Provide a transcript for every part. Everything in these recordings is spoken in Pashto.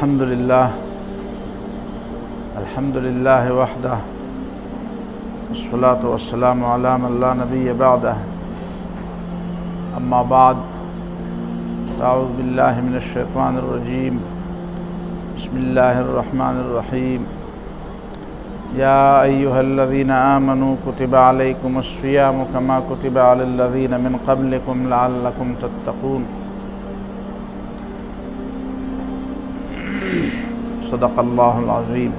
الحمد لله وحده والصلاة والسلام على من لا نبي بعده أما بعد أعوذ بالله من الشيطان الرجيم بسم الله الرحمن الرحيم يا أيها الذين آمنوا كتب عليكم الصيام كما كتب على الذين من قبلكم لعلكم تتقون صدق الله العظيم.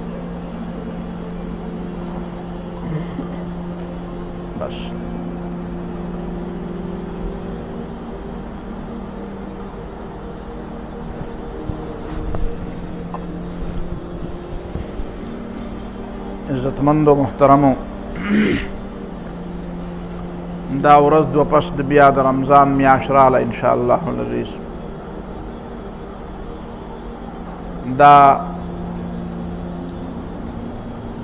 بس عزتمند و محترمو، دا ورځ دو پس د بیا د رمضان میاشت راله ان شاء الله العزیز. دا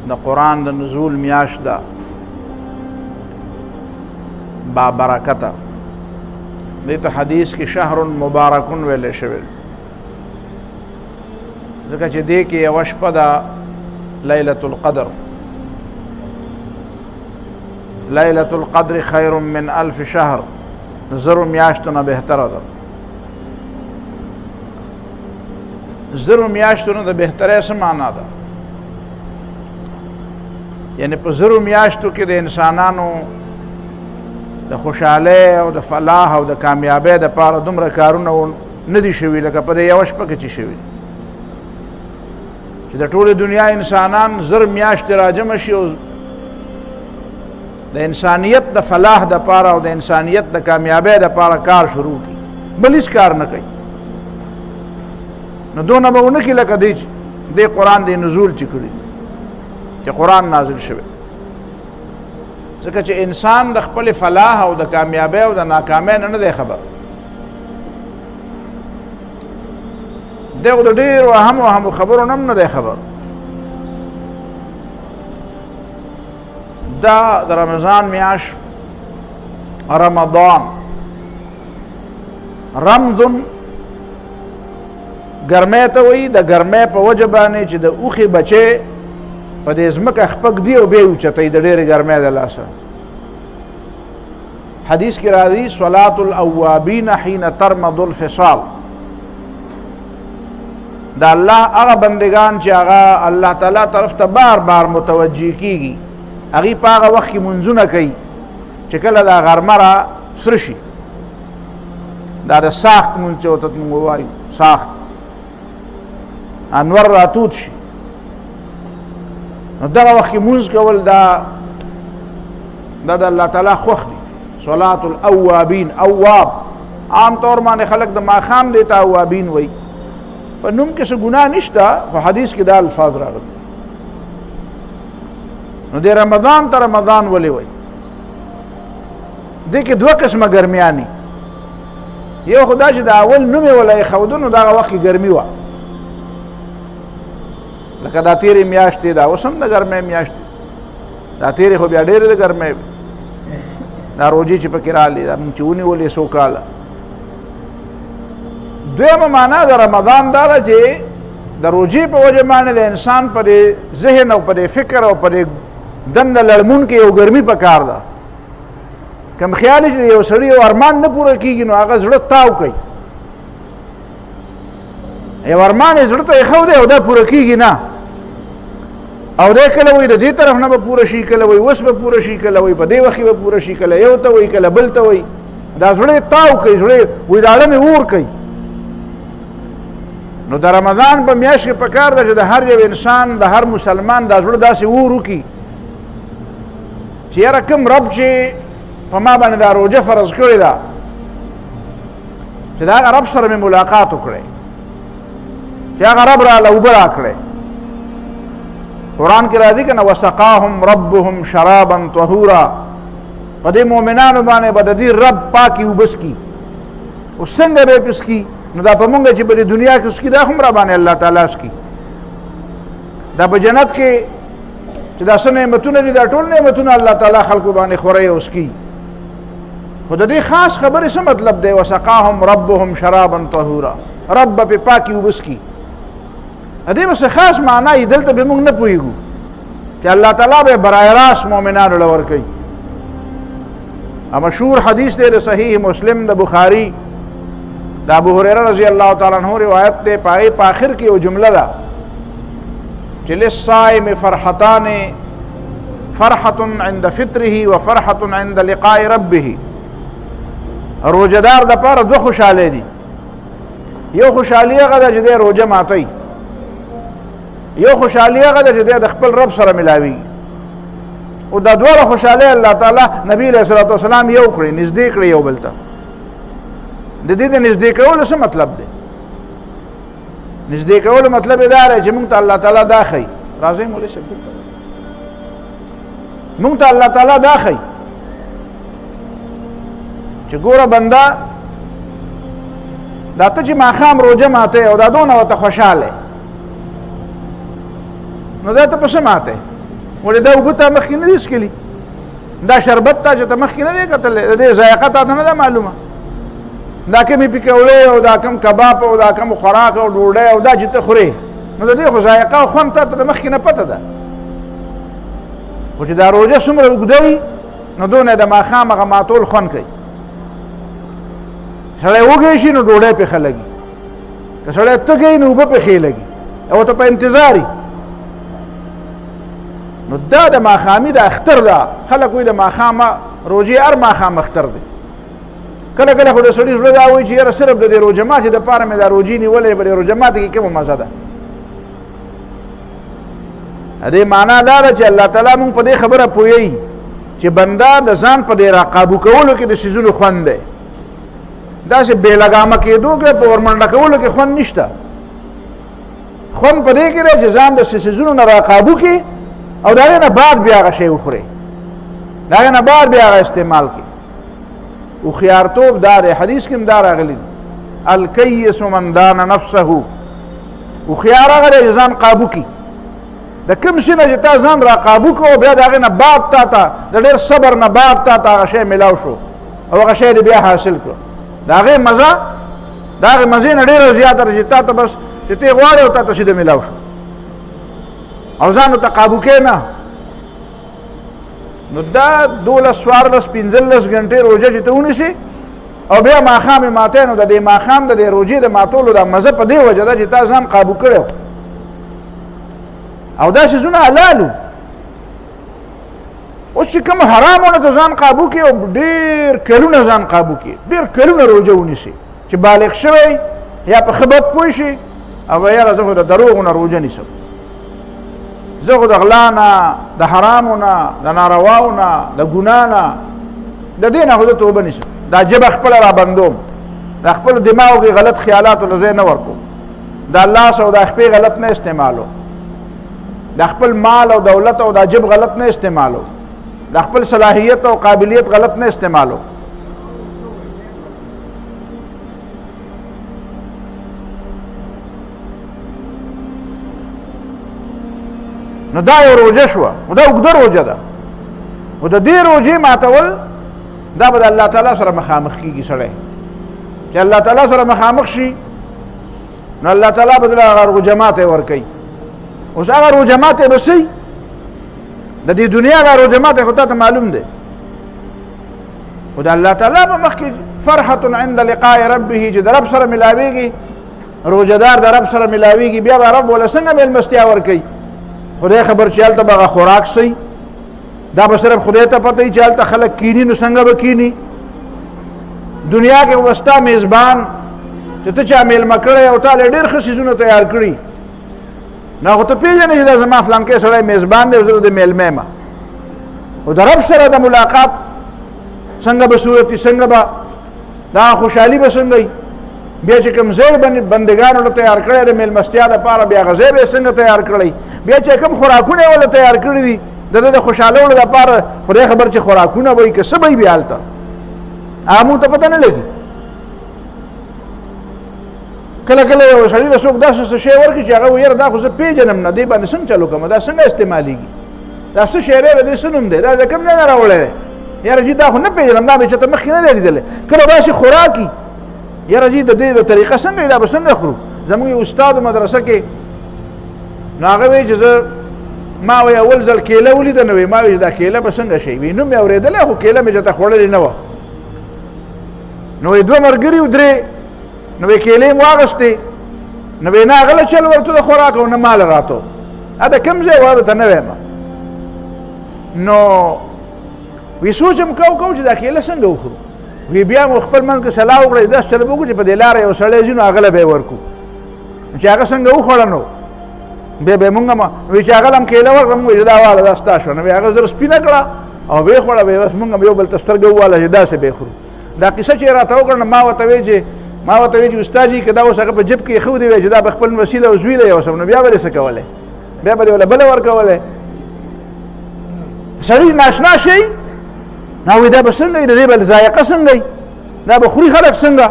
د قرآن د نزول میاشت ده، با برکته. دې ته حدیث کې شهر مبارکون ویلی شوی، ځکه چې دې کې یوه شپه ده لیلة القدر. لیلة القدر خیر من الف شهر، زرو میاشتو نه بهتره ده. زرو میاشتو نه د بهتره څه معنا ده؟ یعنی په زرو میاشتو کې د انسانانو د خوشحالۍ او د فلاح او د کامیابۍ دپاره دومره کارونه نه دي شوي لکه په دې یوه شپه کې چې شوي، چې د ټولې دنیا انسانان زر میاشتې راجمع شي او د انسانیت د فلاح دپاره او د انسانیت د کامیابۍ دپاره کار شروع کړي، بل هېڅ کار نه کوي. نو دونه به ونه کړي لکه دې قرآن د نزول چې کړي، چې قرآن نازل شوی. ځکه چې انسان د خپل فلاح او د کامیابۍ او د ناکامۍ نه دی خبر، دی خو د ډېرو اهمو خبرو نه هم نه دی خبر. دا د رمضان میاشت، رمضان رمضن ګرمۍ ته وایي، د ګرمۍ په وجه باندې چې د اوښې بچې په دې ځمکه خپک دي او بیا یې اوچتوي د ډېرې ګرمۍ د لاسه. حدیث کې راځي صلاة الاوابین حین ترمض الفصال، د الله هغه بندگان چې هغه الله تعالی طرف ته بار بار متوجه کېږي، هغوی په هغه وخت کې منځونه کوي چې کله دا غرمه را سره شي. دا د ساخت مونځ چې ورته مونږ ووایو، ساخت انور را تود شي، نو دغه وخت کې مونځ کول دا د الله تعالی خوښ دي. صلاة الاوابین، اواب عام طور باندې خلک د ماښام دی ته اوابین وایي، په نوم کې څه ګناه نشته، خو حدیث کې دا الفاظ راغلي. نو د رمضان ته رمضان ولې وایي؟ دې کې دوه قسمه ګرمیانې، یو خو دا چې د اول نوم یې وله ایښوده نو دغه وخت کې ګرمي وه، لکه دا تیرې میاشتې دا اوس هم د ګرمۍ میاشتې، دا تیرې خو بیا ډېرې د ګرمۍ، دا روجې چې پکې راغلې دا مونږ چې ونیولې څو کاله. دویمه معنا د رمضان دا ده چې د روجې په وجه باندې د انسان په دې ذهن او په دې فکر او په دې دنده لړمون کې یو ګرمي پکار ده. کم خیال چې یو سړي یو ارمان نه پوره کېږي نو هغه زړه تاو کوي، یو ارمان یې زړه ته ایښودی او دا پوره کېږي نه، او دی کله وایي د دې طرف نه به پوره شي، کله وایي اوس به پوره شي، کله وایي په دې وخت به پوره شي، کله یو ته وایي کله بل ته وایي، دا زړه یې تاو کوي، زړه وایي دا اړه مې اور کوي. نو د رمضان په میاشت کې پکار ده چې د هر یو انسان، د هر مسلمان دا زړه داسې اور وکړي چې یاره کوم رب چې په ما باندې دا روژه فرض کړې ده، چې د هغه رب سره مې ملاقات وکړی، چې هغه رب راله اوبه راکړی. قرآن کې راځي که نه وسقاهم ربهم شرابا طهورا، په دې مؤمنانو باندې به د دې رب پاکې اوبه څکي. اوس څنګه به یې پې څکي؟ نو دا په مونږ چې په دې دنیا کې څکي دا هم را باندې الله تعالی څکي. دا په جنت کې چې دا څه نعمتونه دي، دا ټول نعمتونه الله تعالی خلکو باندې خوري او څکي. خو د دې خاص خبرې څه مطلب دی؟ وسقاهم ربهم شرابا طهورا، رب په پاکي اوبه څکي. دې بس خاص معنی دلته به موږ نه پوهیږو چې الله تعالی به برای راست مؤمنانو لور کوي. مشهور حدیث دی صحیح مسلم د بخاری د ابو هريره رضی الله تعالی عنہ روایت دی. پای په اخر کې یو جمله ده چې للصائم فرحتان فرحة عند فطره وفرحة عند لقاء ربه. روزدار د پاره دوه خوشاله دي. یو خوشالي هغه ده چې د روزه ماتي، یو خوشالي هغه ده چې د خپل رب سره ملاوي. او دا دوه خوشاله الله تعالی نبی علیہ الصلوۃ والسلام یو کړی، نږدې کړی یو بل ته. د دې د نږدې کولو څه مطلب دی؟ نږدې کولو مطلب دا دی چې موږ ته الله تعالی دا ښیي. راځئ مولوي صاحب موږ ته الله تعالی دا ښیي چې ګوره بنده دا ته چې ماښام روژه ماته او دا دونه ورته خوشحاله نو دا ته په څه ماته ولې دا اوبه ته مخکې نه دي څښلي، دا شربت ته چې ته مخکې نه دی کتلی، د دې ذایقه تا ته نه ده معلومه، دا کومې پکوړې او دا کوم کباب او دا کوم خوراک او ډوډۍ او دا چې ته خورې نو د دې خو ذایقه او خوند تا ته د مخکې نه پته ده. خو چې دا روژه څومره اوږده وي نو دونه د ماښام هغه ماتول خوند کوي. سړی وږی شي نو ډوډۍ پې ښه لګي، که سړی تږی نو اوبه پې ښې لګي او ته په انتظار یي. نو دا د ماښامي د اختر ده. خلک وایي د ماښامه روژې هر ماښام اختر دی. کله کله خو د سړي زړه دا وایي چې یاره صرف د دې روژه ماتې دپاره مې دا روژې نیولې، په دې روژه ماتې کې کومه مزه ده. د دې معنا دا ده چې الله تعالی مونږ په دې خبره پوهیږي چې بنده د ځان په دې راقابو کولو کې د څیزونو خوند دی. داسې بې لګامه کېدو کې په ورمنډه کولو کې خوند نشته. خوند په دې کې دی چې ځان د څیزونو نه راقابو کې او د هغې نه بعد بیا هغه شی وخورې، د هغې نه بعد بیا هغه استعمال کړي. هوښیارتوب دا دی، حدیث کې هم دا راغلی دی الکیس من دان نفسه. هوښیار هغه دی چې ځان قابو کړي. د کوم شي نه چې تا ځان را قابو کړو بیا د هغې نه بعد تا ته د ډېر صبر نه بعد تا ته هغه شی میلاو شو او هغه شی دې بیا حاصل کړو، د هغې مزه د هغې مزې نه ډېره زیاته ده چې تا ته بس چې ته یې غواړې او تا ته سیده میلاو شو او ځان ورته قابو کې نه. نو دا 12 14 15 غنټې روژه چې ته ونیسې او بیا ماښام یې ماتی نو د دې ماښام د دې روژې د ماتولو دا مزه په دې وجه ده چې تا ځان قابو کړی او دا څیزونه حلالو. اوس چې کوم حرامونه ته ځان قابو کړي او ډېر کلونه ځان قابو کړي، ډېر کلونه روژه ونیسي چې بالغ شوی یا په ښه بد پوه شي او یاره زه خو د دروغو نه روژه نیسم، زه خو د غلا نه، د حرامو نه، د نارواو نه، د ګناه نه، د دې نه خو زه توبه نیسم، دا ژبه خپله را بندوم، د خپلو دماغو کې غلط خیالاتو له ځای نه ورکوم، د الله سره د خپې غلط نه استعمالو، د خپل مال او دولت او د جب غلط نه استعمالو، د خپل صلاحیت او قابلیت غلط نه استعمالو. نو دا یو روژه شوه، دا اوږده روژه ده، او د دې روژې ماتول دا به د الله تعالی سره مخامخ کېږي. سړی چې الله تعالی سره مخامخ شي نو الله تعالی به دله هغه روژه ماتی ورکوي. اوس هغه روژه ماتی به څه د دې دنیا هغه روژه ماتی خو تا ته معلوم دی، خو د الله تعالی به مخکې فرحة عند لقاء ربه چې د رب سره ملاویږي، روژه دار د رب سره ملاویږي، بیا به رب وله څنګه میلمستیا ورکوي. خدای خبر چې هلته به هغه خوراک صحیح دا به صرف خدای ته پته وي چې هلته خلک کیني نو څنګه به کیني. دنیا کې به ستا میزبان چې ته چا میلمه کړی او تا له ډېر ښه څیزونه تیار کړي نو خو ته پېژنې چې دا زما فلانکی سړی میزبان دی او زه د میلمه یم، خو د رب سره د ملاقات څنګه به صورت وي، څنګه به دا خوشحالي به څنګه وي. بیا چې کوم ځای بندګانو له تیار کړی د میلمستیا دپاره بیا هغه ځای به یې څنګه تیار کړی، بیا چې کوم خوراکونه یې ولې تیار کړي دي د ده د خوشحالولو دپاره خدای خبر چې خوراکونه به وي که څه به وي بیا هلته هغه مونږ ته پته نه لګي. کله کله یو سړي له څوک داسې څه شی ورکړي چې هغه وایي یاره دا خو زه پېژنم نه، دې باندې څنګه چلو کومه، دا څنګه استعمالېږي، دا څه شی دی، د دې څه نوم دی، دا د کوم ځای نه راوړی دی، یاره جي دا خو نه پېژنم، دا مې چېرته مخکې نه دی لیدلی. کله داسې خوراک وي یاره جي د دې د طریقه څنګه وي، دا به څنګه خورو. زموږ یو استاد مدرسه کې نو هغه وایي چې زه ما وایي اول ځل کیله ولیده نو ما وایي دا کیله به څنګه شي وي نوم مې اورېدلی خو کیله مې چېرته خوړلې نه وه نو وایي دوه ملګري و درې نو وایي کیلې مو واغېستې نو وایي نه هغه له چل ورته د خوراک او نه ماله راته دا کوم ځای و درته نه وایم نو وی سوچ هم کو چې دا کیله څنګه وخورو وی بیا مو خپل منځ کې صلاح وکړه داس چل به وکړو چې په دې لاره یو سړی ځي نو هغه له به یې ورکو چې هغه څنګه وخوړه نو بیا به مونږ وی چې هغه هم کیله ورکړه مونږ دا واله دا ستا شوه نو بیا هغه زر سپینه کړه او ویې خوړه بیا بس مونږ هم یو بل ته سترګه وواله چې داسې به یې خورو دا قصه چې راته وکړه نو ما ورته ویل چې استاد جي که دا اوس هغه په جیب کې ایښودی وی چې دا به خپل وسیله او زوی دی یو څه نو بیا به یې څه کولی بیا به دې وله بله ورکولی سړي ناشنا شي نو وایي دا به څنګه وي د دې به ذایقه څنګه وي دا به خوري خلک څنګه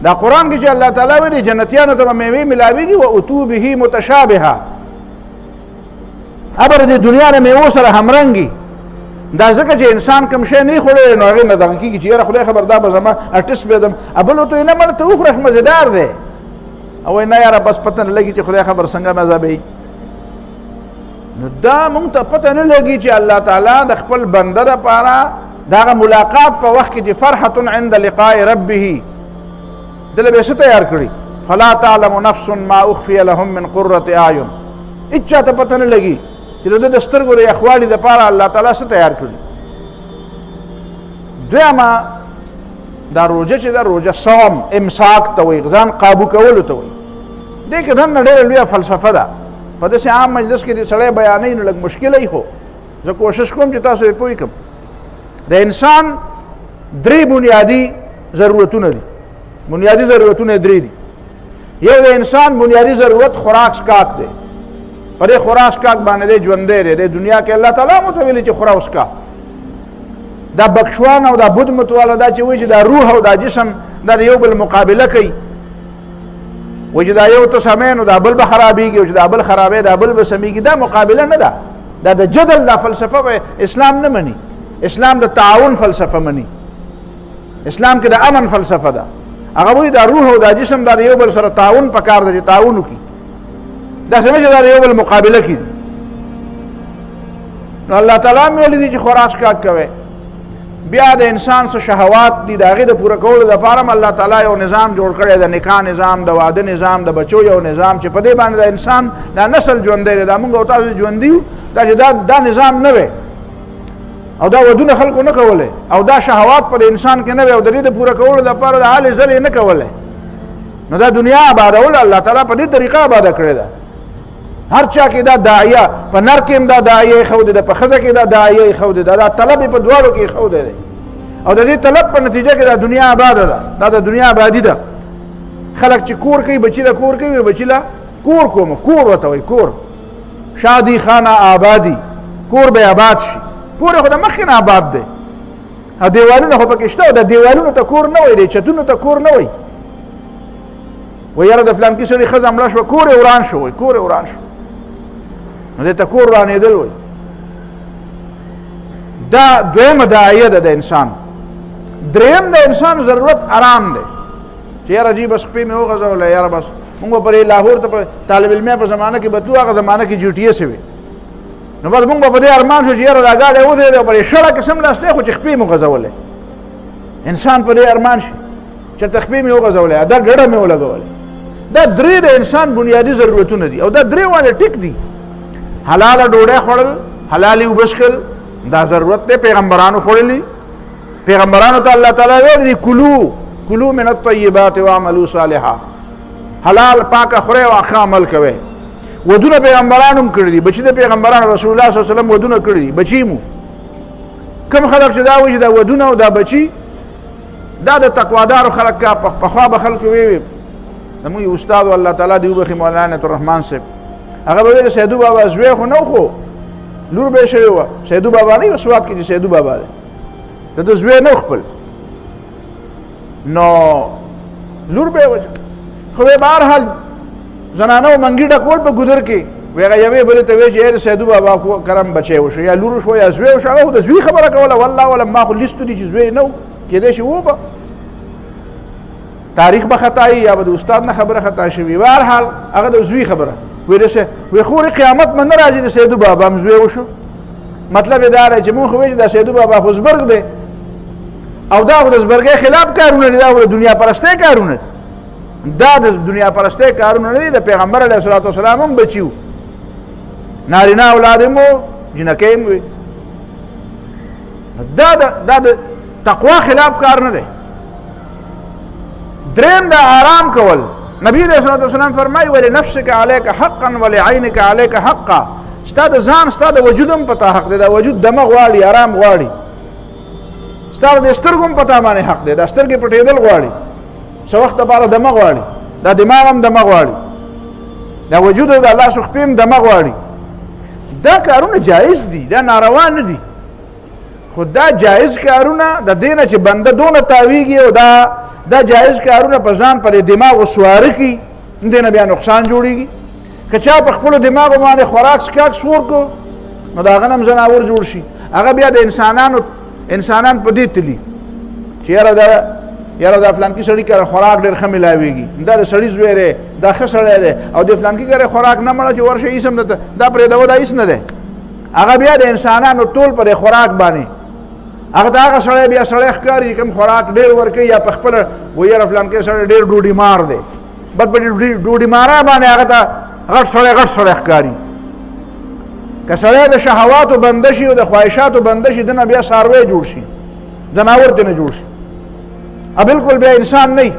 دا قرآن کې چې الله تعالی ویلي جنتیانو ته به میوې ملاویږي و اتو به متشابهه ابر د دنیا نه میوو سره همرنګي دا ځکه چې انسان کوم شی نه خوړی نو هغې نه دغه کېږي چې یاره خدای خبر دا به زما ارټسټ بېدم بل ورته وایي نه مړه ته وخوره مزېدار دی او وایي نه یاره بس پته نه لګي چې خدای خبر څنګه مزه به وي نو دا مونږ ته پته نه لګي چې الله تعالی د خپل بنده دپاره د هغه ملاقات په وخت کې چې فرحة عند لقاء ربه دله به څه تیار کړي فلا تعلم نفس ما اخفي لهم من قرة اعین هېڅ چاته پته نه لګي چې د ده د سترګو د یخوالي دپاره الله تعالی څه تیار کړي دویمه دا روژه چې ده روژه صوم امساک ته وایي ځان قابو کولو ته وایي دې کې دننه ډېره لویه فلسفه ده په داسې عام مجلس کې د سړی بیانوي نو لږ مشکله یې خو زه کوشش کوم چې تاسو یې پوه کړم د انسان درې بنیادي ضرورتونه دي بنیادي ضرورتونه درې دي یو د انسان بنیادي ضرورت خوراک څښاک دی په دې خوراک څښاک باندې دی ژوندی دی د دنیا کې الله تعالی مو ته ویلي چې خوره وڅښه دا بکشوان او دا بد متواله دا چې وایي چې دا روح او دا جسم دا د یو بل مقابله کوي وایي چې دا یو ته سمی نو دا بل به خرابېږي او چې دا بل خرابې دا بل به سمیږي دا مقابله نه ده دا د جدل دا فلسفه به اسلام نه مني اسلام د تعاون فلسفه مني اسلام کې د امن فلسفه ده هغه وایي دا روح او دا جسم دا د یو بل سره تعاون پکار ده چې تعاون وکړي داسې نه چې دا د یو بل مقابله کړي نو الله تعالی هم ویلي دي چې خوراک څښاک کوئ بیا د انسان څه شهوات دي د هغې د پوره کولو دپاره هم الله تعالی یو نظام جوړ کړی د نکاح نظام د واده نظام د بچو یو نظام چې په دې باندې د انسان دا نسل ژوندی دی دا مونږ او تاسو ژوندي یو دا چې دا نظام نه وی او دا ودونه خلکو نه کولی او دا شهوات پر انسان کې نه وی او د دې د پوره کولو دپاره د حال زر یې نه کولی نو دا دنیا آبادول الله تعالی په دې طریقه آباده کړې ده هر چا کې دا داعیه په نر کې هم دا داعیه ایښودې ده په ښځه کې دا داعیه ایښودې ده دا طلب یې په دواړو کې ایښودی دی او د دې طلب په نتیجه کې دا دنیا آباده ده دا د دنیا آبادي ده خلک چې کور کوي بچي له کور کوي بچي له کور کوم کور ورته وایي کور شادي خانه آبادي کور به آباد شي کور خو د مخکې نه آباد دی او دیوالونه خو پکې شته او د دیوالونو ته کور نه وایي د چتونو ته کور نه وایي وایي یاره د فلانکي سړي ښځه مړه شوه کور یې وران شو وایي کور یې وران شو نو دې ته کور رانېدل وایي دا دویمه داعیه ده د انسان دریم د انسان ضرورت آرام دی چې یاره جی بس شپې مې وغځوله یاره بس مونږ به پرې لاهور ته په طالب علمیا په زمانه کې به تلو هغه زمانه کې جوټیې وې نو بس مونږ به په دې ارمان شو چې یاره دا ګاډی ودرېد او پرې شړه قسم ناستی خو چې خپې مو غځولې انسان په دې ارمان شي چېرته خپې مې وغځولې دا ډډه مې ولګولې دا درې د انسان بنیادي ضرورتونه دي او دا درې واړه ټیک دي حلاله ډوډۍ خوړل حلالې اوبه څښل دا ضرورت دی پیغمبرانو خوړلي پیغمبرانو ته الله تعالی ویل دي کلو من الطیبات واعملوا صالحا حلال پاکه خورئ او ښه عمل کوئ ودونه پیغمبرانو هم کړي دي بچي د پیغمبرانو رسول الله صلی الله علیه وسلم ودونه کړي دي بچي مو کوم خلک چې دا وایي چې دا ودونه او دا بچي دا د تقوادارو خلک پخوا به خلکو وی زموږ استاد الله تعالی دې وبخي مولانا عبدالرحمن صاحب هغه به ویل سیدو بابا زوی خو نه خو لور به شوی وه سیدو بابا نه سواد کې چې سیدو بابا دی د زوی نه خپل نو لور به وجه خو به بهرحال زنانه و منګي ډکول په ګودر کې وی هغه یوې بلې ته وی چې سیدو بابا کرم بچی وشو یا لور شو یا زوی وشو هغه د زوی خبره کوله والله ولم ما خو لیستو دي چې زوی نه و کېدای شي و به تاریخ به خطا یا به د استاد نه خبره خطا شوي بهرحال هغه د زوی خبره وی خورې قیامت من نه راځي د سیدو بابا م زوی وشو مطلب یې دا دی چې مونږ خو وایو چې دا سیدو بابا خو زبرګ دی او دا خو د زبرګۍ خلاف کارونه دي دا خو د دنیا پرستۍ کارونه دي دا د دنیا پرستۍ کارونه نه دي د پیغمبر علیه الصلاة والسلام هم بچي وو نارینه اولاد هم وو جنکۍ هم وي دا د تقوا خلاف کار نه دی دریم دا آرام کول نبی علیہ الصلوۃ والسلام فرمایي ولنفسك عليك حقا ولعينك عليك حقا ستا د ځان ستا د وجود هم پتا حق دی دا وجود دمه غواړي آرام غواړي ستا د سترګو هم پتا باندې حق دی دا سترګې پټېدل غواړي څه وخت دپاره دمه غواړي دا دماغ هم دمه غواړي دا وجود د الله سخپې هم دمه غواړي دا کارونه جایز دي دا ناروا نه دي خو دا جایز کارونه د دې نه چې بنده دونه تاویږي او دا جایز کارونه په ځان پر دماغ وسواره کړي دې نه بیا نقصان جوړېږي که چا په خپلو دماغو باندې خوراک سکاک سور کو نو د هغه نه هم ځناور جوړ شي هغه بیا د انسانان په دې تلي چې یاره دا فلانکي سړي کره خوراک ډېر ښه ملاوېږي دا د سړي زوی دی دا ښه سړی دی او د فلانکي کره خوراک نه مړه چې ورشه هېڅ هم دا پرېږدوه دا هېڅ نه دی هغه بیا د انسانانو ټول په دې خوراک باندې هغه ته هغه سړی بیا سړی ښکاري چې کوم خوراک ډېر ورکوي یا په خپله و یاره فلانکي سړی ډېر ډوډۍ مار دی بس په ډوډۍ ماره باندې هغه ته غټ سړی ښکاري که سړی د شهواتو بنده شي او د خواهشاتو بنده شي دنه بیا څاروی جوړ شي ځناور ته نه جوړ شي بالکل بیا انسان نه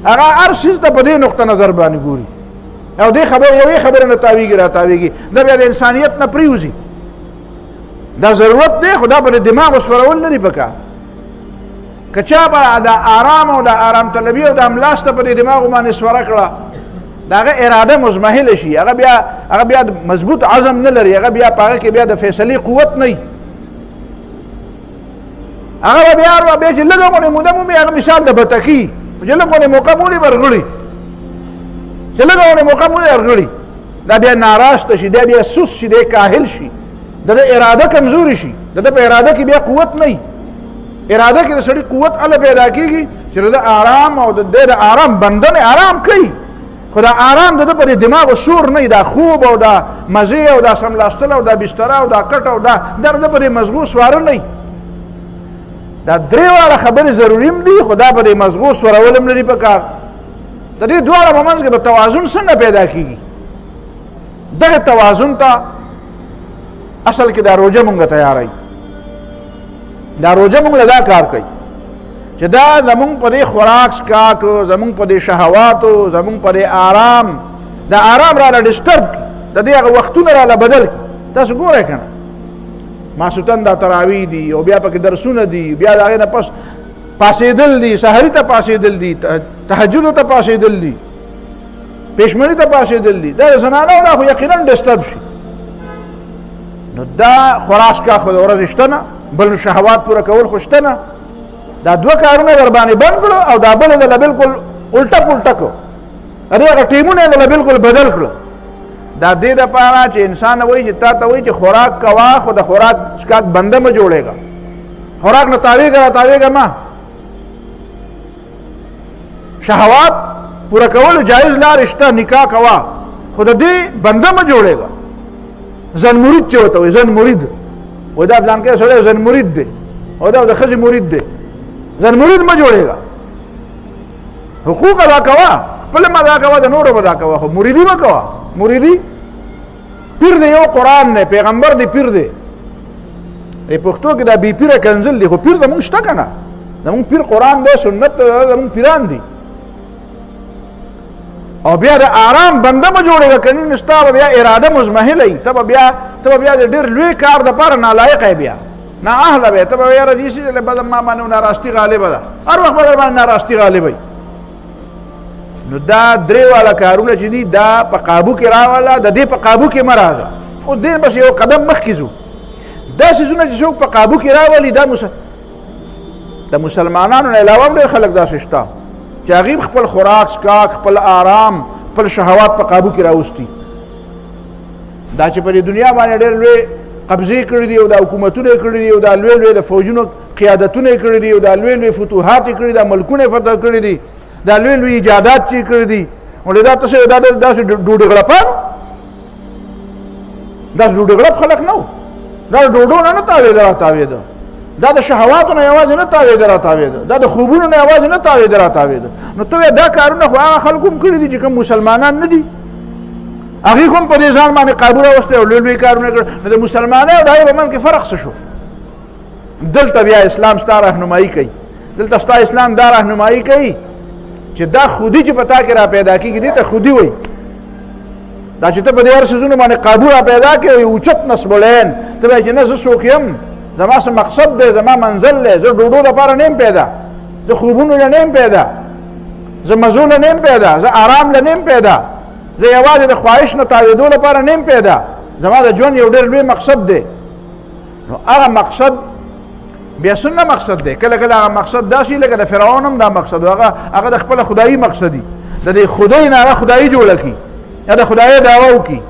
هغه هر څیز ته په دې نقطه نظر باندې ګوري او دې یوې خبرې نه تاویږي را تاویږي دا بیا د انسانیت نه پریوځي دا ضرورت دی خو دا پر دماغ وسپړول نه دي پکار که چا به د آرام او د آرام طلبي او د املاسته په دې دماغو باندې سوره کړه د هغه اراده مزمحله شي هغه بیا مضبوط عزم نه لري هغه بیا په هغه کې بیا د فیصلې قوت نه وي هغه بیا چې لږه غونې موده مومي هغه مثال د بتکي چې لږ غونې موقع مولي ورغړي چې لږه غونې موقع مولي ورغړي دا بیا ناراسته شي دا بیا سوس شي دی کاهل شي د اراده کمزوري شي د په اراده کې بیا قوت نه وي اراده کې د سړي قوت هله پیدا کېږي چې د آرام او د آرام بنده نه آرام کوي خو دا آرام د په دماغ سور نه دا خوب او دا مزې او دا سملاستل او دا بستره او دا کټ او دا د په مزغو سواره نه دا درې واړه خبرې ضروري هم دي خو دا په مزغو سورول هم نه دي پکار د دې دواړه په منځ کې به توازن څنګه پیدا کېږي دغه توازن ته اصل کې دا روژه مونږ تیاروي دا روژه مونږ له دا کار کوي چې دا زمونږ په دې خوراک سکاک زمونږ په دې شهواتو زمونږ په دې آرام دا آرام راله ډسټرب کړي د دې هغه وختونه راله بدل کړي تاسو ګورئ که نه ماسوتن دا تراویح دي او بیا پکې درسونه دي بیا د هغې نه پس پاسېدل دي سحري ته پاسېدل دي تهجدو ته پاسېدل دي پېشمني ته پاسېدل دي دا د زنانو نه خو یقینا ډسټرب شي نو دا خوراک سکاک خو د ورځې شته نه بل شهوات پوره کول خو شته نه دا دوه کارونه در باندې بند کړو او دا بل یې دله بالکل الټه پلټه کړو د دې هغه ټیمونه یې دله بالکل بدل کړو دا دې دپاره چې انسان وایي چې تا ته وایي چې خوراک کوه خو د خوراک سکاک بنده مه جوړېږه خوراک نه تاوېږه را تاوېږه مه شهوات پوره کولو جایز لارې شته نکاح کوه خو د دې بنده مه جوړېږه زن مرید چې ورته وایي زن مرید وایي دا فلانکی سړی زن مرید دی او دا د ښځې مرید دی زن مرید مه جوړېږه حقوق ادا کوه خپل م ادا کوه د نورو م ادا کوه خو مریدي مه کوه مریدي پیر دی یو قرآن دی پیغمبر دی پیر دی پښتو کې دا بې پیره کنزل دی خو پیر زمونږ شته که نه زمونږ پیر قرآن دی سنت زمونږ پیران دي او بیا د آرام بنده مه جوړېږه که نه ستا به بیا اراده مزمحله وي ته به بیا د ډېر لوی کار دپاره نالایقه بیا نااهله به ته به یاره دې سي بده ما باندې ناراستي غالبه ده هر وخت به در باندې ناراستي غالبه وي نو دا درې واړه کارونه چې دي دا په قابو کې راوله د دې په قابو کې مه راځه اوس دې بس یو قدم مخکې ځو دا څیزونه چې څوک په قابو کې راولي دا د مسلمانانو نه علاوه هم ډېر خلک داسې شته چې هغوی خپل خوراک سکاک خپل آرام خپل شهوات په قابو کې راوستي دا چې په دې دنیا باندې ډېر لوی قبضې کړي دي او دا حکومتونه یې کړي دي او دا لوی د فوجونو قیادتونه یې کړي دي او دا لوی فتوحات یې کړي دا ملکونه یې فتح کړي دي دا لوی ایجادات چې کړي دي نو دا تاسو داسې ډوډۍ غړپانو دا ډوډۍ غړپ خلک نه وو، دا ډوډو نه تاوېده را تاوېده، دا د شهواتو نه یوازې نه تاوېده را تاوېده، دا د خوبونو نه یوازې نه تاوېده را تاوېده. نو ته وایې دا کارونه خو هغه خلکو هم کړي دي چې کوم مسلمانان نه دي، هغوی خو هم په دې ځان باندې قابو راوستی او لوی لوی کارونه کړي. نو د مسلمانۍ او د هغې په منځ کې فرق څه شو؟ دلته بیا اسلام ستا رهنمایي کوي، دلته ستا اسلام دا رهنمایي کوي چې دا خودي چې په تا کې را پیدا کېږي دې ته خودي وایي. دا چې ته په دې هر څیزونو باندې قابو را پیدا کړې اوچت نصب العین، ته وایې چې نه زه څوک یم، زما څه مقصد دی، زما منزل دی، زه ډوډو لپاره نه یم پیدا، زه خوبونو له نه یم پیدا، زه مزو له نه یم پیدا، زه آرام له نه یم پیدا، زه یوازې د خواهش نه تاوېدو لپاره نه یم پیدا، زما د ژوند یو ډېر لوی مقصد دی. نو هغه مقصد بیا څنګه مقصد دی؟ کله کله هغه مقصد داسې لکه د فرعون هم دا مقصد و، هغه د خپله خدایي مقصدي، د دې خدای نه هغه خدایي جوړه کړي یا د خدایي دعوه وکړي،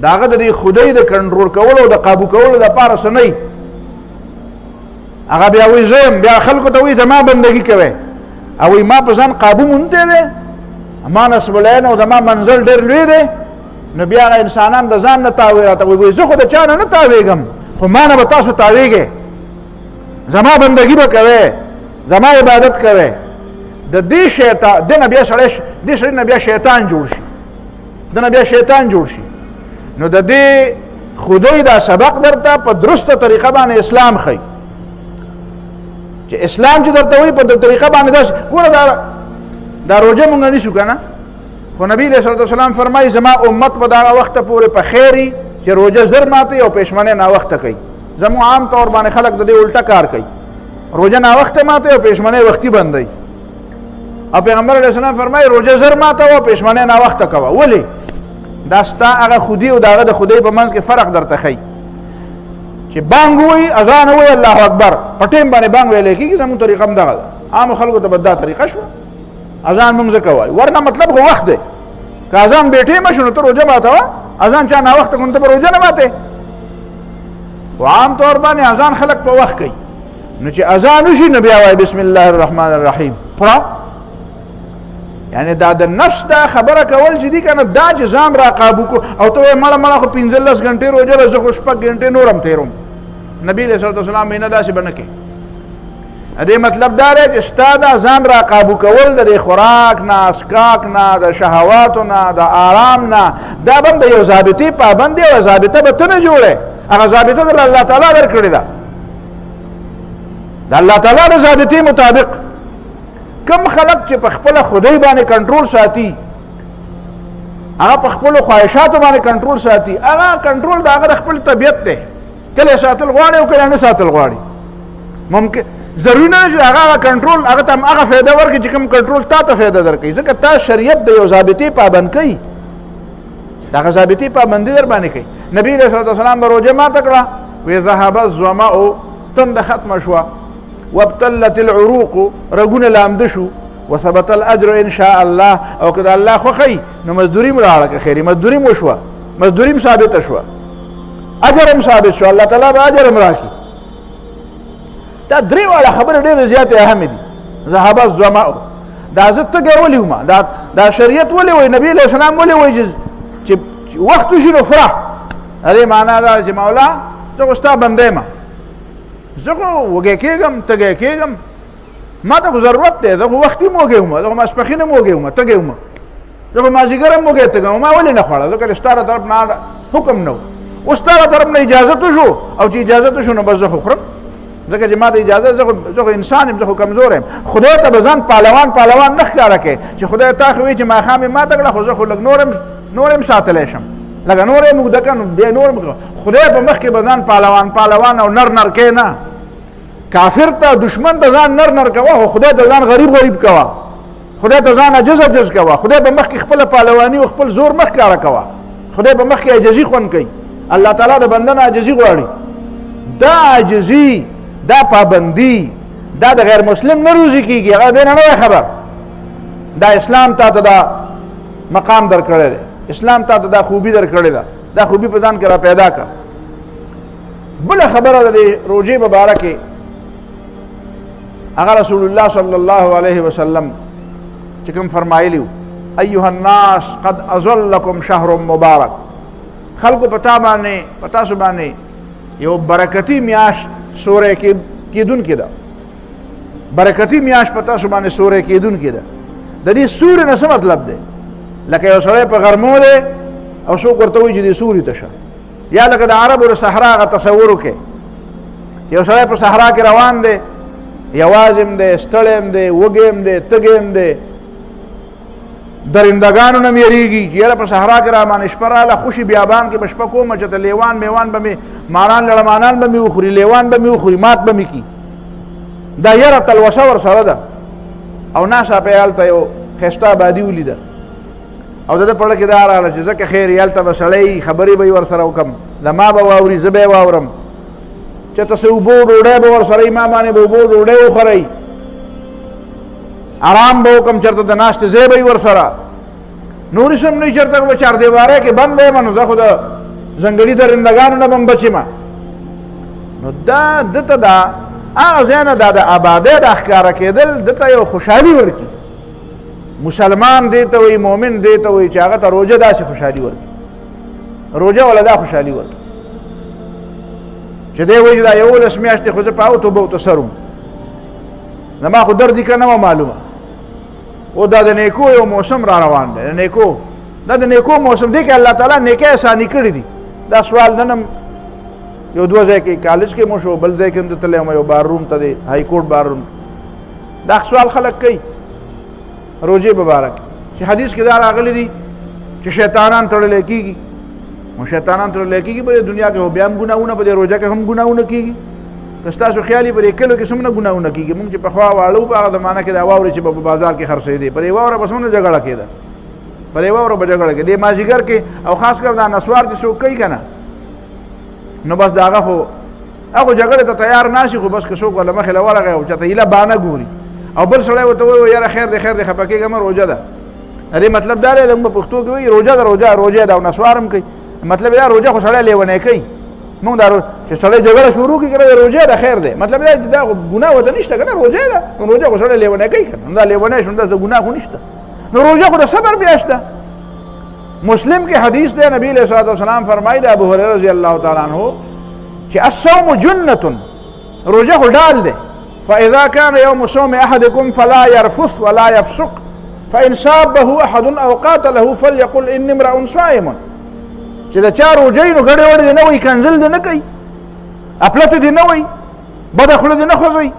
د هغه د دې خدای د کنټرول کولو او د قابو کولو دپاره څه نه وي. هغه بیا وایي زه یم، بیا خلکو ته وایي زما بندګي کوئ، او وایي ما په ځان قابو مونتی دی، ما نصب العین او زما منزل ډېر لوی دی. نو بیا هغه انسانان د ځان نه تاوې راته وایي زه خو د چا نه تاوېږم، خو ما نه به تاسو تاوېږئ، زما بندگی به کوئ، زما عبادت کوئ. د دې شیطان دې نه بیا دې سړي نه بیا شیطان جوړ شي، د نه بیا شیطان جوړ شي. نو د دې خدای دا سبق درته په درسته طریقه باندې اسلام ښیي چې اسلام چې درته وایي په دې طریقه باندې داسې ګوره دا روژه مونږ نیسو که نه، خو نبي علیه صلات وسلام فرمایي زما امت به د هغه وخته پورې په خیر وي چې روژه زر ماتوي او پېشمنۍ ناوخته کوي. زموږ عام طور باندې خلک د دې الټه کار کوي، روژه ناوخته ماتوي او پېشمنۍ وختي بندوي. او پیغمبر علیه السلام فرمایي روژه زر ماتوه او پېشمنۍ ناوخته کوه. ولې؟ دا ستا هغه خودي او د هغه د خدای په منځ کې فرق درته ښیي چې بانګ ووایي اذان ووایي الله اکبر په ټیم باندې بانګ ویلی کېږي. زموږ طریقه هم دغه ده، عامو خلکو ته به دا طریقه شوه اذان مونږ ځکه وایو، ورنه مطلب خو وخت دی. که اذان بې ټیمه شو نو ته روژه ماتوه، اذان چا ناوخته کړو نو ته به روژه نه ماتې. خو عام طور باندې اذان خلک په وخت کوي. نو چې اذان وشي نو بیا وایي بسم الله الرحمن الرحیم خوره. یعنی دا د نفس دا خبره کول چې دي که نه، دا چې ځان را قابو کو او ته وایې مړه مړه خو 15 غنټې روژه ده، زه خو 6 غنټې نور هم تېروم. نبي علیه صلات وسلام وایي نه داسې به نه کوې. دې مطلب دا دی چې ستا دا ځان را قابو کول د دې خوراک نه، اسکاک نه، د شهواتو نه، د آرام نه، دا به هم د یو ضابطې پابند دی او ضابطه به ته نه جوړې. هغه ضابطه در الله تعالی درکړې ده، د الله تعالی د ضابطې مطابق. کم خلک چې په خپله خدای باندې کنټرول ساتي، هغه په خپلو خواهشاتو باندې کنټرول ساتي، هغه کنټرول د هغه د خپل طبیعت دی، کله ساتل غواړي او کله نه ساتل غواړي. ممکن ضروري نه چې هغه کنټرول هغه ته هغه فایده ورکړي چې کوم کنټرول تا ته فایده درکوي، ځکه تا شریعت د یو ضابطې پابند کوي، د هغه ضابطې پابندي در باندې کوي. نبي علیه صلات وسلام به روژه ماته کړه، وی ذهب الظمأ تنده ختمه شوه، وابتلت العروق رګونه لامده شو، وثبت الاجر ان شاء الله، او که د الله خوښوي نو مزدوري م راړه که خیري مزدوري م وشوه، مزدوري م ثابته شوه، اجر م ثابت شو، الله تعالی به اجر م راکړي. دا درې واړه خبرې ډېرې زیاتې اهمې دي. ذهب الظمأ دا زه تږی ولې وم، دا شریعت ولې وایي، نبي علیه السلام ولې وایي چې وخت وشي نو خوره. هغې معنا دا چې مولا زه خو ستا بنده یم، زه خو وږی کېږم تږی کېږم، ما ته خو ضرورت دی، زه خو وختي م وږی وم، زه خو ماسپښین هم وږی وم تږی وم، زه خو مازدیګر هم وږی تږی وم، ما ولې نه خوړه؟ ځکه چې ستا له طرف نه حکم نه و، اوس ستا له طرف نه اجازت وشو، او چې اجازت وشو نو بس زه خو خورم، ځکه چې ما ته اجازه، زه خو انسان یم، زه خو کمزور یم. خدای ته به ځان پهلوان نه ښکاره کوې چې خدای تا خو وایي چې ماښام یې ماته کړه، خو زه خو لږ نور هم ساتلی شم، لکه نور یې اوږده کړه نو بیا نور هم. خدای په مخ کې به ځان پهلوان او نر کوې نه. کافر ته دشمن ته ځان نر کوه، خو خدای ته ځان غریب کوه، خدای ته ځان عجز کوه، خدای په مخ کې خپله پهلواني او خپل زور مه ښکاره کوه، خدای په مخ کې عاجزي خوند کوي. الله تعالی د بنده نه عاجزي غواړي. دا عاجزي، دا پابندي، دا د غیر مسلم نه روزي کېږي، هغه دې نه نه خبر. دا اسلام تا ته دا مقام در کړی دی، اسلام تا ته دا خوبي در کړې ده، دا خوبي په ځان کې را پیدا کړه. بله خبره د روژې په باره کې هغه رسول الله صلی الله علیه وسلم چې کوم فرمایلی و ایها الناس قد اظلکم شهر مبارک، خلکو په تاسو باندې یو برکتي میاشت سوری کېدونکې ده، برکتي میاشت په تاسو باندې سوری کېدونکې ده. د دې سوري نه څه مطلب دی؟ لکه یو سړی په غرمو دی او څوک ورته وایي چې دې سوري ته شه، یا لکه د عربو د صحرا هغه تصور وکړئ، یو سړی په صحرا کې روان دی، یوازې هم دی، ستړی هم دی، وږی هم دی، تږی هم دی، درندګانو نه م یېرېږي چې یاره په صحرا کې را باندې شپه راله، خوشي بیابان کې به شپه کومه چې ته لیوان میوان به مې ماران لړمانان به مې وخوري، لیوان به مې وخوري، مات به مې کي. دا یره تلوسه ورسره ده. او ناڅاپه یې هلته یو ښایسته آبادي ولیده او د ده په زړه کې دا راغله چې ځکه خیر یې هلته به سړی خبرې به یې ورسره وکړم، زما به واوري، زه به یې واورم، چېرته څه اوبه ډوډۍ به ورسره ما باندې به اوبه ډوډۍ وخورئ، آرام به وکړم، چېرته د ناستې ځای به یې ورسره، نورې څه هم نه وي، چېرته به چاردیواری کې بند به یم، نو زه خو د ځنګلي درندګانو نه به م بچ یم. نو دا ده ته دا هغه ځای نه دا د آبادۍ د ښکاره کېدل ده ته یو خوشحالي ورکړي. مسلمان دی ته وایي، مؤمن دی ته وایي چې هغه ته روژه داسې خوشحالي ورکړي، روژه والا دا خوشحالي ورکړي چې دی وایي چې دا 11 میاشتې خو زه په اوتو بوتو سر وم، زما خو درد که نه وه معلومه. او دا د نیکو یو موسم را روان دی، د نیکو دا د نیکو موسم دی که الله تعالی نیکۍ اساني کړي دي. دا سوال نن هم یو دوه ځای کې کالج کې مو شو، بل ځای کې هم ته تللی وم یو بار روم ته دی، های کورټ بار روم. دا سوال خلک کوي روژې مبارک چې حدیث کې دا راغلی دي چې شیطانان تړلی کېږي، نو شیطانان تړلی کېږي په دې دنیا کې، خو بیا هم ګناهونه په دې روژه کې هم ګناهونه کېږي. که ستاسو خیال یې په دې کلو کې څومره ګناهونه کېږي. مونږ چې پخوا واړه په هغه زمانه کې دا واورې چې په بازار کې خرڅېدې، په دې واوره به څومره جګړه کېده، په دې واوره به جګړه کېده. دې مازدیګر کې او خاص کر دا نسوار چې څوک کوي که نه، نو بس د هغه خو هغه جګړې ته تیار نه شي، خو بس که څوک ورله مخې له ورغی او چاته هیله بانه ګوري او بل سړی ورته وایي یاره خیر دی خیر دی خفه کېږه مه روژه ده. دې مطلب دا دی زموږ په پښتو کې وایي روژه ده، روژه ده، او نسوار هم کوي. مطلب دا روژه خو سړی لیونی کوي. مونږ دا چې سړی جګړه شروع کړي که روژه ده خیر دی، مطلب دا دا خو ګناه ورته نشته که نه، روژه ده، روژه خو سړی لیونی کوي که نه، دا لیونی شو، داسې ګناه خو نشته. نو روژه خو د صبر میاشت ده. مسلم کې حدیث دی، نبی علیه الصلاة والسلام فرمایي د ابو هریره رضی الله تعالی عنه چې الصوم جنة، روژه خو ډال دی. فإذا كان يوم صوم أحدكم فلا يرفث ولا يفسق فإن سابه أحد أو قاتله فليقل إني امرؤ صائم. چې د چا روژه وي نو ګډې وډې دې نه وایي، کنځل دې نه کوي، اپلته دې نه وایي، بده خوله دې نه خوځوي،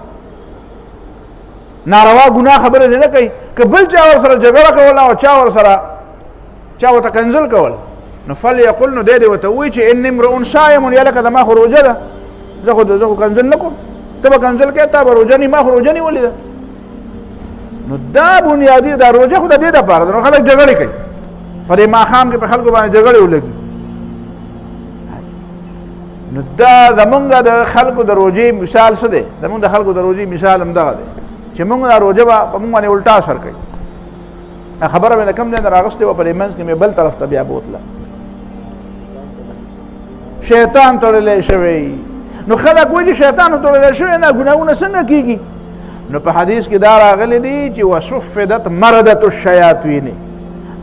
ناروا ګناه خبره دې نه کوي. که بل چا ورسره جګړه کوله او چا ورته کنځل کول، نو فلیقل، نو دی دې ورته ووایي چې اني امرؤ صائم، یا لکه زما خو روژه ده، زه خو کنځل نه کوم، ته به کنځل کوې، تا به روژه نی، ما خو روژه نیولې ده. نو دا بنیادي دا روژه خو د دې دپاره ده. نو خلک جګړې کوي، په دې ماښام کې په خلکو باندې جګړې ولګي. نو دا زمونږ د خلکو د روژې مثال څه دی؟ زمونږ د خلکو د روژې مثال همدغه دی چې مونږ دا روژه به په مونږ باندې الټا اثر کوي. خبره مې د کوم ځای نه راغستې وه، په دې منځ کې مې بل طرف ته بیا بوتله، شیطان تړلی شوی. نو خلک وایي چې شیطان تړلی شوی نه، ګناهونه څنګه کېږي؟ نو په حدیث کې دا راغلی دی چې وصفدت مردة الشیاطین،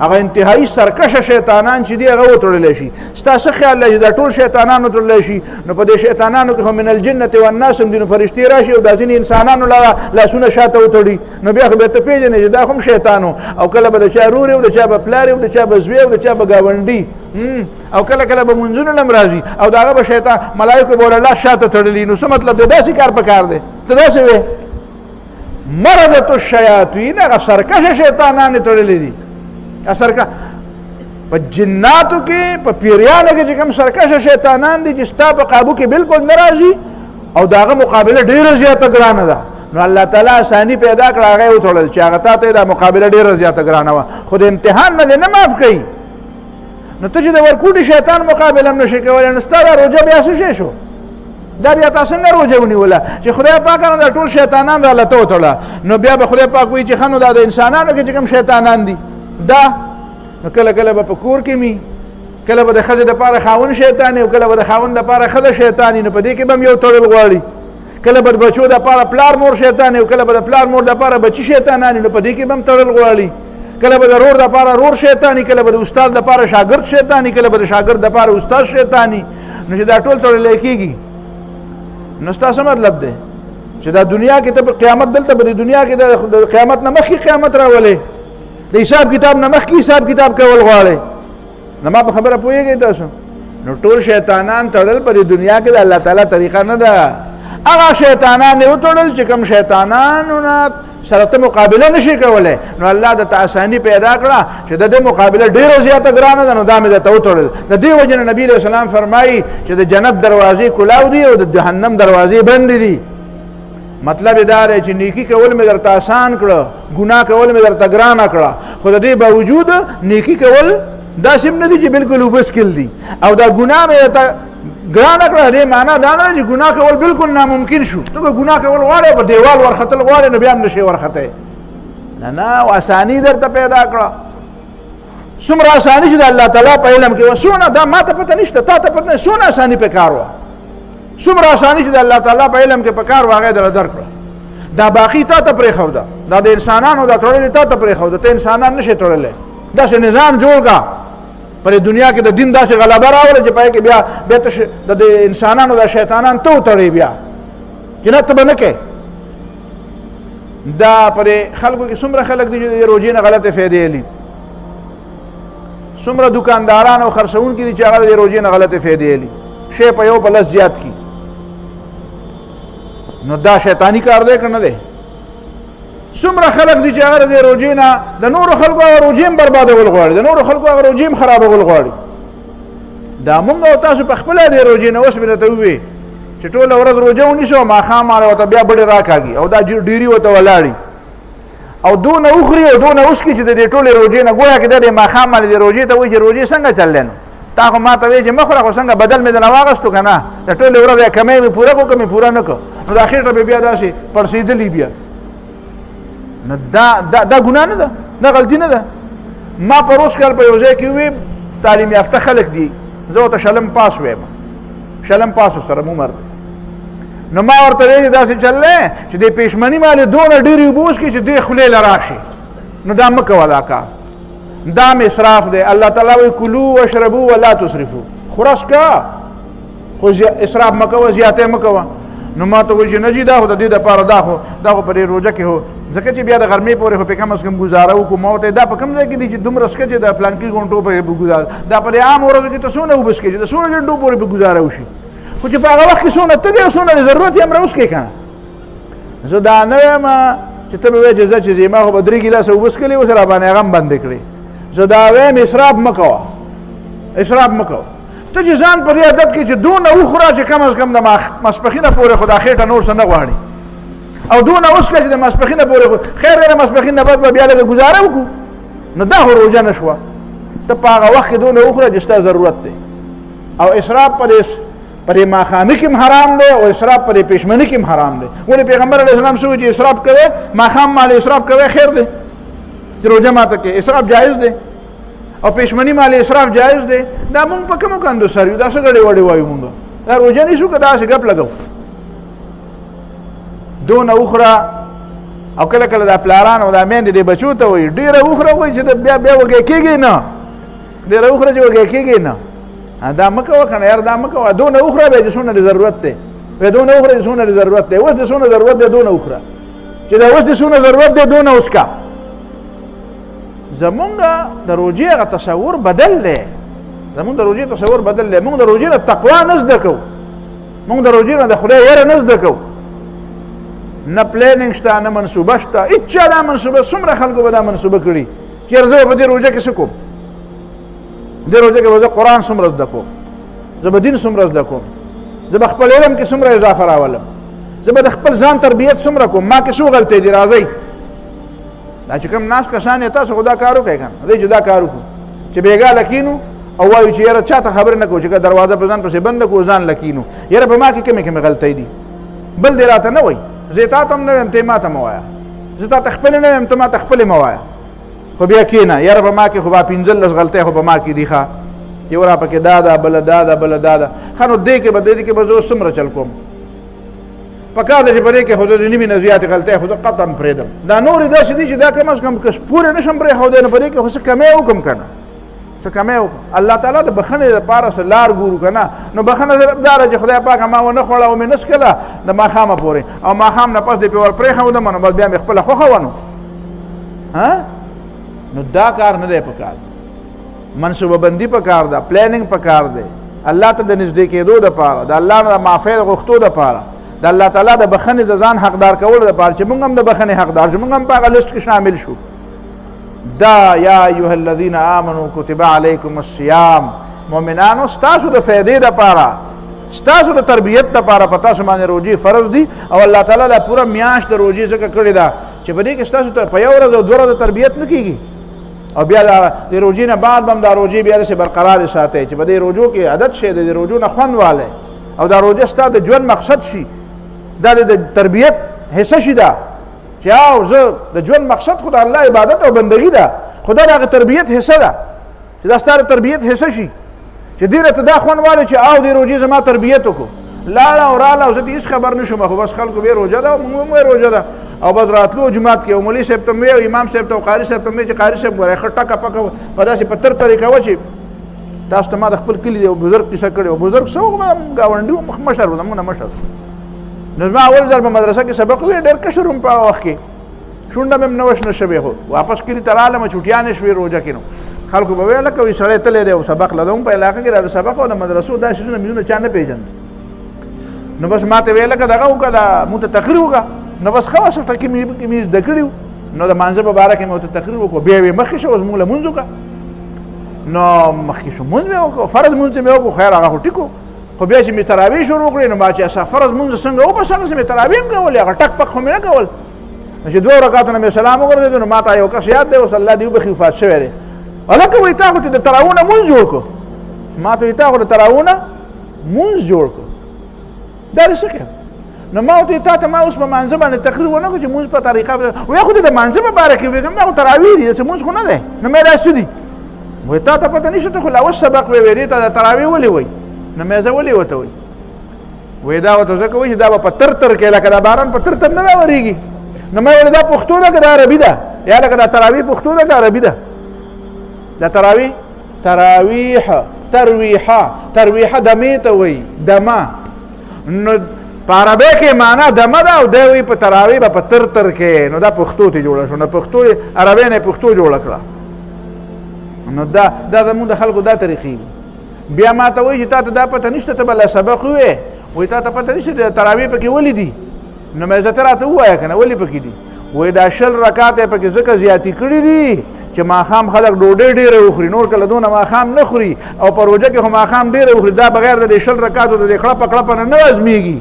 هغه انتهایی سرکشه شیطانان چې دي هغه وتړلی شي. ستا څه خیال دی چې دا ټول شیطانان وتړلی شي؟ نو په دې شیطانانو کې خو من الجنة والناس هم دي، نو فرشتې راشي او دا ځینې انسانانو لاسونه شاته وتړي، نو بیا خو بیا ته پېژنې چې دا هم شیطان و، او کله به د چا رور او د چا به پلار او د چا به زوی او د چا به ګاونډي، او کله کله به منځونه نه هم راځي او د هغه به شیطان ملایکو به ورله شاته تړلي. نو څه مطلب دی؟ داسې کار پکار دی. ته داسې وې مردة الشیاطین، هغه سرکشه شیطانان یې تړلي دي. سرکه په جناتو کې په پیریانو کې چې کوم سرکشه شیطانان دي چې ستا په قابو کې بالکل نه راځي او د هغه مقابله ډېره زیاته ګرانه ده، نو الله تعالی اساني پیدا کړه، هغه یې وتړل چې هغه تا ته دا مقابله ډېره زیاته ګرانه وه، خو د امتحان نه دې نه معاف کوي. نو ته چې د ورکوټي شیطان مقابله هم نشي کولی، نو ستا دا روژه بیا څه شی شو؟ دا بیا تا څنګه روژه ونیوله چې خدای پاک نه دا ټول شیطانان راله ته وتړله؟ نو بیا به خدای پاک وایي چې ښه نو دا د انسانانو کې چې کوم شیطانان دي دا، نو کله کله به په کور کې می، کله به د ښځې دپاره خاوند شیطان او کله به د خاوند دپاره ښځه شیطاني، نو په دې کې به هم یو تړل غواړي. کله به د بچو دپاره پلار مور شیطان او کله به د پلار مور دپاره بچي شیطانان، نو په دې کې به هم تړل غواړي. کله به د رور دپاره رور شیطاني، کله به د استاد دپاره شاګرد شیطاني، کله به د شاګرد دپاره استاد شیطاني. نو چې دا ټول تړلی کېږي نو ستا څه مطلب دی چې دا دنیا کې ته قیامت دلته به د دنیا کې د قیامت نه مخکې قیامت راولې، د حساب کتاب نه مخکې حساب کتاب کول غواړې. نو ما په خبره پوهېږئ تاسو؟ نو ټول شیطانان تړل په دنیا کې د الله تعالی طریقه نه ده. هغه شیطانان یې وتړل چې کوم شیطانانو نه سره ته مقابله نشي کولی، نو الله د ته اساني پیدا کړه چې د دې مقابله ډېره زیاته ګرانه ده، نو دا مې درته وتړل. د دې وجې نه نبي علیه السلام فرمایي چې د جنت دروازې کلاو دي او د جهنم دروازې بندې دي. مطلب یې دا دی چې نیکي کول مې درته آسان کړه، ګناه کول مې درته ګرانه کړه، خو د دې باوجود نیکي کول داسې هم نه دي چې بالکل وبسکل دي، او دا ګناه مې درته ګرانه کړه. دې معنا دا نه چې ګناه کول بالکل ناممکن شو. ته که ګناه کول غواړې په دیوال ورختل غواړې نو بیا هم نشې ورختلی. نه نه، اساني درته پیدا کړه. څومره اساني چې د الله تعالی په علم کې وه، څونه دا ما ته پته نشته، تا ته پته نه، څونه اساني په کار وه. څومره اساني چې د الله تعالی په علم کې په کار وه هغه یې درله درکړه. دا باقي تا ته پرېښوده، دا د انسانانو دا تړلې تا ته پرېښوده، ته انسانان نشې تړلی. داسې نظام جوړ کړه پر دنیا کې د دین داسې غلبه راوړه چې پای کې بیا د انسانانو د شیطانان ته وتړی، بیا جنت ته به نه کوې. دا پر خلکو کې څومره خلک دي چې د روژې نه غلطې فایدې لي، څومره دکانداران او خرڅوونکي دي چې هغه د روژې نه غلطې فایدې لي، شی په یو په لس زیات کړي. نو دا شیطاني کار دی که نه دی؟ څومره خلک دي چې هغه د روژې نه د نورو خلکو هغه روژې هم بربادول غواړي، د نورو خلکو هغه روژې هم خرابول غواړي. دا مونږ او تاسو په خپله د روژې نه اوس مې درته وویې چې ټوله ورځ روژه ونیسو او ماښام ماله ورته بیا بډې راکاږي او دا ډېري ورته ولاړي او دونه وخوري او دونه وسکي چې د دې ټولې روژې نه ګویا کې د دې ماښام باندې د روژې ته وایي چې روژې څنګه چللی نو تا خو ما ته وایې چې مه خوره، خو څنګه بدل مې درنه واغېستو که نه، د ټولې ورځ یې کمی مې پوره کړو که مې پوره نه کړو، نو د اخر ته به بیا داسې پړسېدلي بیا. نو دا ګناه نه ده، دا غلطي نه ده. ما پروس کال په یو ځای کې وویم تعلیم یافته خلک دي، زه ورته شلم پاس ویم، شلم پاس ورسره عمر دی. نو ما ورته ویلي داسې چللی چې دې پېشمني مالې دونه ډېرې اوبه وڅښي چې دې خولې له راشي، نو دا مه کوه دا کار، دا م اسراف دی. الله تعالی وایي کلو واشربو ولا تسرفو، خورس که خو اسراف مه کوه، زیاتی مه کوه. نو ما ته وایي چې نه جي دا خو د دې دپاره دا خو په دې روژه کې هو ځکه چې بیا د غرمې پورې خو پې کم از کم ګزاره وکړو. ما ورته دا په کوم ځای کې دي چې دومره څښه چې د فلانکي غونټو پورې به ګزاره، دا په دې عام ورځو کې ته څونه اوبه څښې چې د څونه جنډو پورې به ګزاره وشي، خو چې په هغه وخت کې څونه تږې او څونه ضرورت یې همره وڅښې که نه. زه دا نه وایم چې ته به وایې چې زه چې ځې ما خو به 3 ګیلاسه اوبه څښلې اوس راباندې هغه هم بندې کړې. زه دا وایم اسراف مه کوه، اسراف مه کوه. ته چې ځان په دې عادت کې چې دونه وخوره چې کم از کم د ماسپښینه پورې خو دا خېټه نور څه نه غواړي، او دونه وڅښه چې د ماسپښینه پورې خو خیر دی د ماسپښین نه بعد به بیا لږه ګزاره وکړو، نو دا خو روژه نه شوه. ته په هغه وخت کې دونه وخوره چې ستا ضرورت دی. او اسراف پر ماښامي کې هم حرام دی او اسراف پر پېشمني کې هم حرام دی. ولې پیغمبر علیه السلام څه وایي چې اسراف کوئ ماښام مالې اسراف کوئ خیر دی، چې روژه ماته کې اسراف جایز دی او پېشمني مالې اسراف جایز دی. دا مونږ په کومو کندو سر یو، دا څه ګډې وډې وایو مونږ، دا روژه نیسو که داسې ګپ لګو. دونه وخوره او کله کله دا پلاران او دا میندې دې بچو ته وایي ډېره وخوره وایي چې بیا وږی کېږي نه، ډېره وخوره چې وږی کېږي نه. دا مه کوه که نه یار، دا مه کوه. دونه وخوره بیا چې څونه دې ضرورت دی، بیا دونه وخوره چې څونه دې ضرورت دی. اوس دې څونه ضرورت دی دونه وخوره، چې دا اوس دې څونه ضرورت دی دونه وڅښه. زمونږ د روژې هغه تصور بدل دی، زمونږ د روژې تصور بدل دی. مونږ د روژې نه تقوا نه زده کوو، مونږ د روژې نه د خدای یره نه زده کوو. نه پلانینګ شته، نه منصوبه شته، هېچا دا منصوبه. څومره خلکو به دا منصوبه کړي چې یاره زه به په دې روژه کې څه کوم، دې روژه کې به زه قرآن څومره زده کوم، زه به دین څومره زده کوم، زه به خپل علم کې څومره اضافه راولم، زه به د خپل ځان تربیت څومره کوم، ما کې څو غلطۍ دي. راځئ دا چې کوم ناست کسان یې تاسو خو دا کار وکړئ که نه، دی چې دا کار وکړو چې بېګا لکینو او وایو چې یاره چا ته خبرې نه کوو چې که دروازه په ځان پسې بنده کړو ځان لکینو، یاره په ما کې کومې کومې غلطۍ دي. بل دې راته نه وایي، زه تا ته هم نه ویم ته ما ته مه وایه، زه تا ته خپلې نه ویم ته ما ته خپلې مه وایه، خو بیا کښېنه یاره په ما کې خو به 15 غلطۍ خو په ما کې دي. ښه یو را پکې دا ده، بله دا ده، بله دا ده. ښه نو دې کې به زه اوس څومره چل کوم، پکار دی چې په دې کې خو د نیمې نه زیاتې غلطۍ خو زه قطعا پرېږدم دا نورې داسې دي چې دا کم از کم که پورې نه شم پرېښودی نو په دې کې خو څه کمی وکړم که نه څه کمی وکړم الله تعالی د بخښنې دپاره څه لار ګورو که نه نو بخښنه دا ده چې خدای پاکه ما ونه خوړه او مې نه څکله د ماښامه پورې او ماښام نه پس دې پې ور پرېښودم نو بس بیا مې خپله خوښه وه نو دا کار نه دی پکار منصوبه بندي پکار ده پلانینګ پکار دی الله ته د نږدې کېدو دپاره د الله نه د معافۍ د غوښتو دپاره د الله تعالی د بخښنې د ځان حقدار کولو دپاره چې موږ هم د بخښنې حقدار شو موږ هم په هغه لیسټ کې شامل شو دا یا ایها الذین آمنوا کتب علیکم الصیام مؤمنانو ستاسو د فایدې دپاره ستاسو د تربیت دپاره په تاسو باندې روژې فرض دي او الله تعالی دا پوره میاشت د روژې ځکه کړې ده چې په دې کې ستاسو په یو ورځ او دوه ورځې تربیت نه کېږي او بیا د روژې نه بعد به هم دا روژې بیا داسې برقرارې ساتئ چې په دې روژو کې عادت شئ د دې روژو نه خوند والی او دا روژه ستا د ژوند مقصد شي دا د تربیت حصه شي دا چې او زه د ژوند مقصد خو د الله عبادت او بندګي ده خو دا د هغه تربیت حصه ده چې دا ستا د تربیت حصه شي چې دې راته دا خوند والی چې او دې روژې زما تربیت وکړو لاړه او راله او زه دې هېڅ خبر نه شوم خو بس خلکو بیا روژه ده او موږ هم روژه ده او بس راتلو جومات کې او مولوي صاحب ته مې او امام صاحب ته او قاري صاحب ته مې چې قاري صاحب ګورئ ښه ټکه پکه په داسې په تر طریقه وه چې تاسو ته ما د خپل کلي یو بزرګ کیسه کړې او بزرګ څه وکړم ګاونډي وم مشر و زموږ نه مشر نو ما اول ځل په مدرسه کې سبق وی ډېر کشر وم په وخت کې شونډه مې هم نه وشنه شوې خو واپس کلي ته رالم چوټیانې شوې روژه کې نو خلکو به ویل لکه وایي سړی تللی دی او سبق لدم په علاقه کې دا د سبق او د مدرسو دا شیزونه میزونه چا نه پېژند نو بس ما ته ویل لکه دغه وکړه دا مونږ ته تقریر وکړه نو بس ښه وسه ټکي مې زده کړي وو نو د مانځه په باره کې مې ورته تقریر وکړو بیا یې مخکې شو اوس مونږ لمونځ وکړه نو مخکې شو مونځ مې وکړو فرض مونځ مې وکړو خیر هغه خو ټیک وو خو بیا چې مې تراویح شروع کړې نو ما چې فرض مونځ څنګه وبس هغسې مې تراویح هم کولې هغه ټک پک خو مې نه کول چې دوه رکعاتو نه مې سلام وګرځېدو نو ما ته یو کس یاد دی اوس الله دې وبخي وفات شوی دی هلکه وایي تا خو چې د تراویح نه مونځ جوړ کړو ما ته وایي تا خو د تراویح نه مونځ جوړ کړو دا دې څه کوې نو ما ورته تا ته ما اوس په مانځه باندې تقریر ونه کړو چې مونځ په طریقه وایي خو دې د مانځه په باره کې ویږم دا خو تراویح دي داسې مونځ خو نه دی نو مې دا څه دي وایي تا ته پته نشته ته خو لا اوس سبق ویې دې ته د تراویح ولې وایي نو مې زه ولې ورته وایي وایي دا ورته ځکه وایي چې دا به په تر تر کې لکه دا باران په تر تر نه راورېږي نو مې ویل دا پښتو ده که دا عربي ده یا لکه دا تراویح پښتو ده که عربي ده دا تراویح تراویح ترویحه دمې ته وایي دمه نو په عربی کې معنا دمه ده او دی وایي په تراویح به په تر تر کې نو دا پښتو ته جوړه شو نو پښتو عربی نه پښتو جوړه کړه نو دا زموږ د خلکو دا طریقې دي بیا ما ته وایي چې تا ته دا پته نشته ته به لا سبق ووایې وایي تا ته پته نشته د تراویح پکې ولې دي نو مې زه ته راته ووایه که نه ولې پکې دي وایي دا 10 رکعات یې پکې ځکه زیاتې کړي دي چې ماښام خلک ډوډۍ ډېره وخوري نور کله دونه ماښام نه خوري او په روژه کې خو ماښام ډېره وخوري دا بغیر د دې 10 رکعاتو د دې کړپه کړپه نه ازمېږي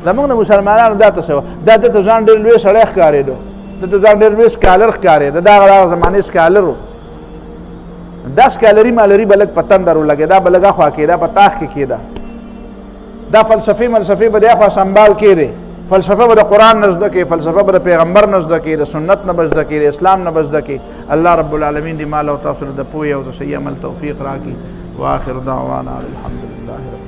زموږ د مسلمانانو دا ته څه دا دته ځان ډېر لوی سړی ښکارېده دته ځان ډېر لوی سکالر ښکارېده دا هغه زمانې سکالر و دا سکالري مالري به لږ په تندر ولګېده دا به لږ اخوا کېده په تاخ کې کېده دا فلسفې ملسفې به د اخوا سنبال کېدې فلسفه به د قرآن نه زده کړې فلسفه به د پیغمبر نه زده کړې د سنت نه به زده کړې د اسلام نه به زده کړې الله رب العالمین دې مال او تاسو د پوهې او د صحیح عمل توفیق راکړي واخر دعوانا الحمد لله رب